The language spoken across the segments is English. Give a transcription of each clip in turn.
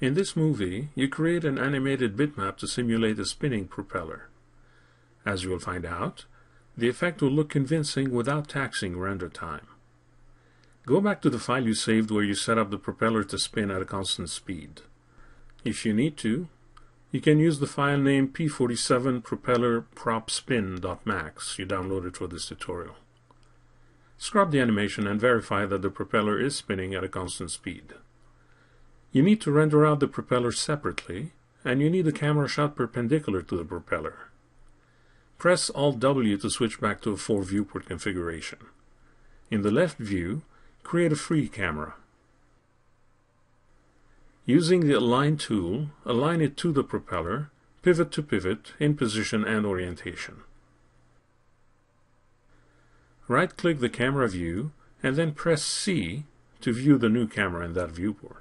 In this movie, you create an animated bitmap to simulate a spinning propeller. As you will find out, the effect will look convincing without taxing render time. Go back to the file you saved where you set up the propeller to spin at a constant speed. If you need to, you can use the file name p47 propeller propspin.max you downloaded for this tutorial. Scrub the animation and verify that the propeller is spinning at a constant speed. You need to render out the propeller separately, and you need a camera shot perpendicular to the propeller. Press Alt-W to switch back to a 4 viewport configuration. In the left view, create a free camera. Using the Align tool, align it to the propeller, pivot to pivot, in position and orientation. Right-click the camera view, and then press C to view the new camera in that viewport.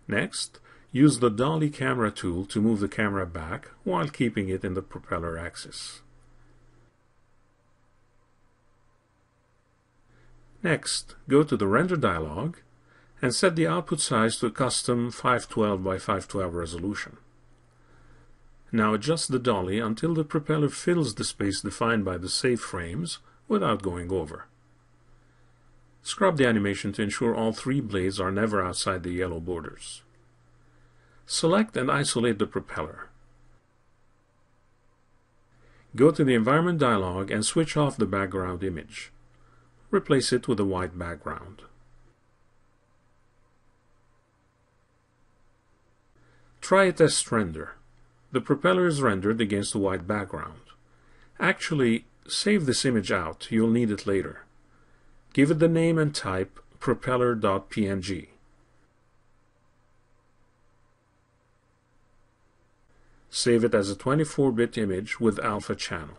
Next, use the Dolly camera tool to move the camera back while keeping it in the propeller axis. Next, go to the Render dialog and set the output size to a custom 512 by 512 resolution. Now adjust the dolly until the propeller fills the space defined by the save frames without going over. Scrub the animation to ensure all 3 blades are never outside the yellow borders. Select and isolate the propeller. Go to the Environment dialog and switch off the background image. Replace it with a white background. Try a test render. The propeller is rendered against a white background. Actually, save this image out. You'll need it later. Give it the name and type propeller.png. Save it as a 24-bit image with alpha channel.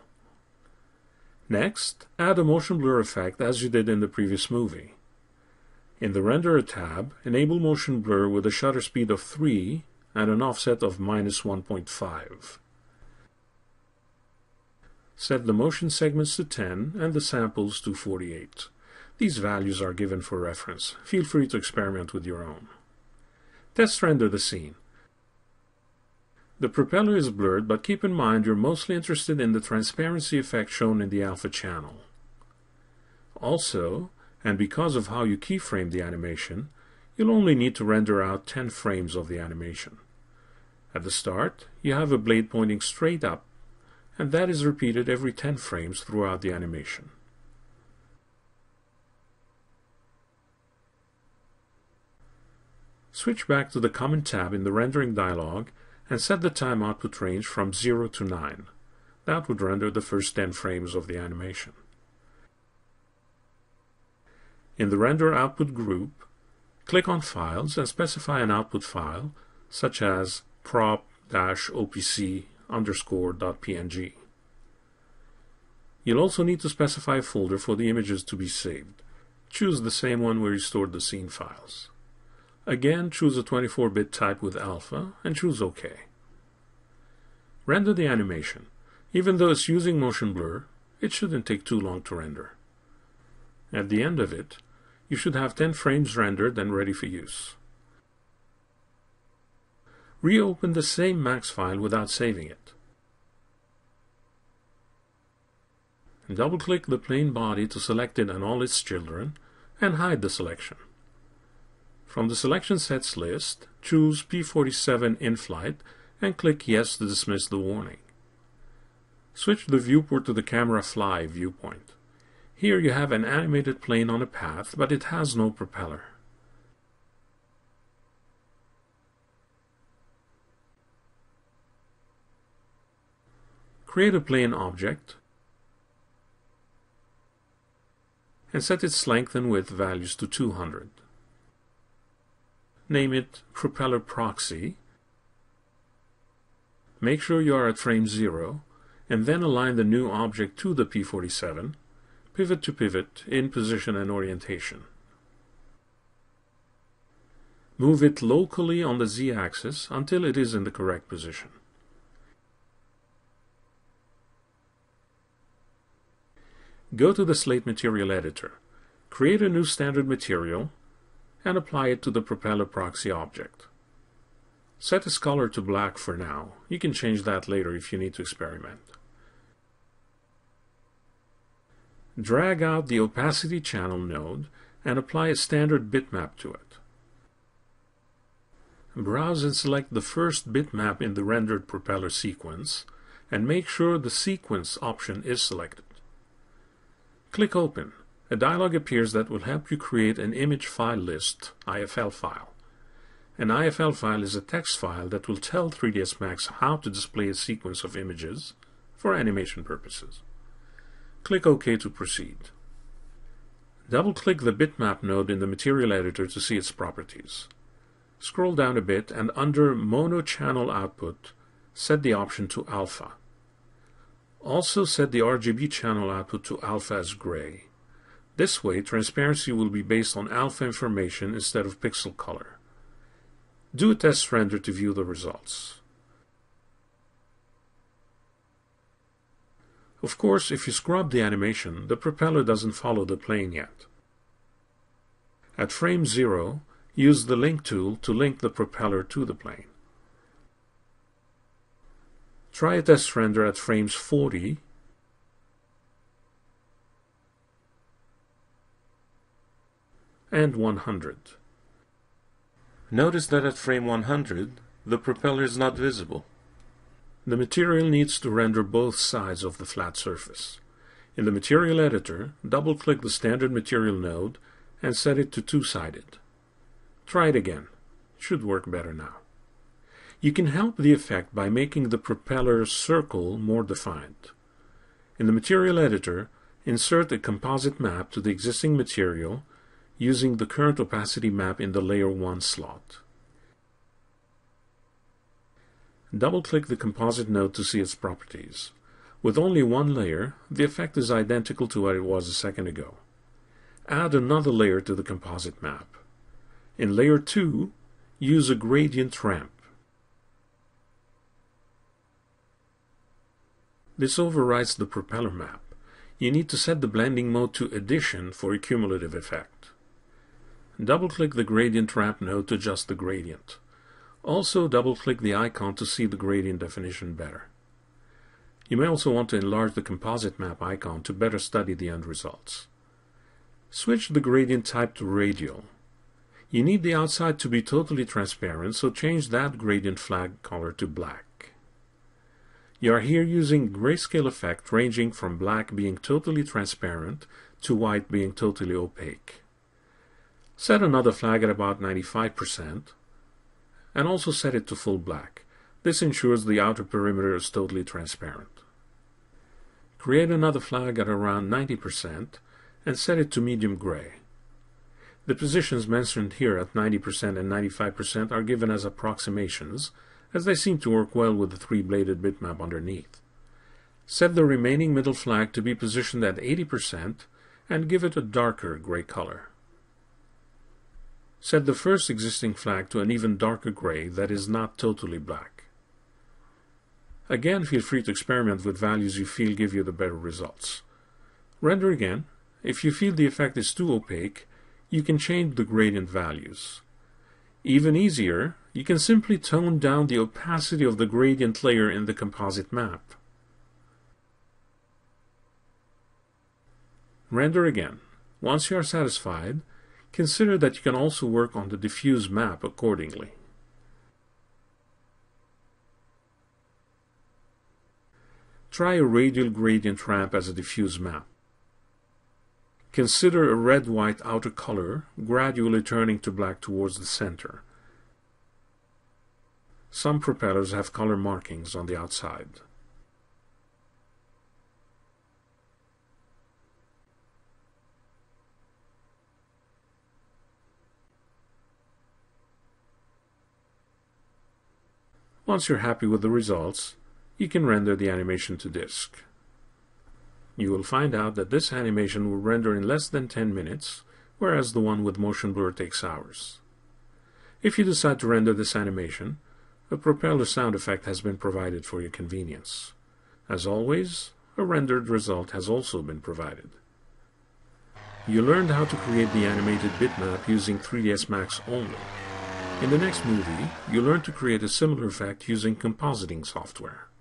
Next, add a motion blur effect as you did in the previous movie. In the Renderer tab, enable motion blur with a shutter speed of 3 and an offset of -1.5. Set the motion segments to 10 and the samples to 48. These values are given for reference. Feel free to experiment with your own. Test render the scene. The propeller is blurred, but keep in mind you're mostly interested in the transparency effect shown in the alpha channel. Also, and because of how you keyframe the animation, you'll only need to render out 10 frames of the animation. At the start, you have a blade pointing straight up, and that is repeated every 10 frames throughout the animation. Switch back to the Comment tab in the Rendering dialog and set the time output range from 0 to 9. That would render the first 10 frames of the animation. In the Render Output group, click on Files and specify an output file, such as prop-opc_.png. You'll also need to specify a folder for the images to be saved. Choose the same one where you stored the scene files. Again, choose a 24-bit type with alpha and choose OK. Render the animation. Even though it's using motion blur, it shouldn't take too long to render. At the end of it, you should have 10 frames rendered and ready for use. Reopen the same max file without saving it. Double-click the plane body to select it and all its children, and hide the selection. From the Selection Sets list, choose P47 in-flight and click Yes to dismiss the warning. Switch the viewport to the Camera Fly viewpoint. Here you have an animated plane on a path, but it has no propeller. Create a plane object and set its length and width values to 200. Name it Propeller Proxy. Make sure you are at frame 0, and then align the new object to the P47, pivot to pivot, in position and orientation. Move it locally on the Z-axis until it is in the correct position. Go to the Slate Material Editor, create a new standard material, and apply it to the Propeller Proxy object. Set its color to black for now. You can change that later if you need to experiment. Drag out the opacity channel node and apply a standard bitmap to it. Browse and select the first bitmap in the rendered propeller sequence and make sure the sequence option is selected. Click Open. A dialog appears that will help you create an image file list IFL file. An IFL file is a text file that will tell 3ds Max how to display a sequence of images for animation purposes. Click OK to proceed. Double-click the bitmap node in the material editor to see its properties. Scroll down a bit and under Mono Channel Output, set the option to Alpha. Also set the RGB channel output to Alpha as gray. This way, transparency will be based on alpha information instead of pixel color. Do a test render to view the results. Of course, if you scrub the animation, the propeller doesn't follow the plane yet. At frame 0, use the Link tool to link the propeller to the plane. Try a test render at frames 40 and 100. Notice that at frame 100, the propeller is not visible. The material needs to render both sides of the flat surface. In the material editor, double-click the standard material node and set it to two-sided. Try it again. It should work better now. You can help the effect by making the propeller circle more defined. In the material editor, insert a composite map to the existing material using the current opacity map in the Layer 1 slot. Double-click the composite node to see its properties. With only one layer, the effect is identical to what it was a second ago. Add another layer to the composite map. In Layer 2, use a gradient ramp. This overrides the propeller map. You need to set the blending mode to Addition for a cumulative effect. Double-click the gradient ramp node to adjust the gradient. Also double-click the icon to see the gradient definition better. You may also want to enlarge the composite map icon to better study the end results. Switch the gradient type to radial. You need the outside to be totally transparent, so change that gradient flag color to black. You are here using grayscale effect ranging from black being totally transparent to white being totally opaque. Set another flag at about 95% and also set it to full black. This ensures the outer perimeter is totally transparent. Create another flag at around 90% and set it to medium gray. The positions mentioned here at 90% and 95% are given as approximations, as they seem to work well with the three-bladed bitmap underneath. Set the remaining middle flag to be positioned at 80% and give it a darker gray color. Set the first existing flag to an even darker gray that is not totally black. Again, feel free to experiment with values you feel give you the better results. Render again. If you feel the effect is too opaque, you can change the gradient values. Even easier, you can simply tone down the opacity of the gradient layer in the composite map. Render again. Once you are satisfied, consider that you can also work on the diffuse map accordingly. Try a radial gradient ramp as a diffuse map. Consider a red-white outer color gradually turning to black towards the center. Some propellers have color markings on the outside. Once you're happy with the results, you can render the animation to disk. You will find out that this animation will render in less than 10 minutes, whereas the one with motion blur takes hours. If you decide to render this animation, a propeller sound effect has been provided for your convenience. As always, a rendered result has also been provided. You learned how to create the animated bitmap using 3ds Max only. In the next movie, you'll learn to create a similar effect using compositing software.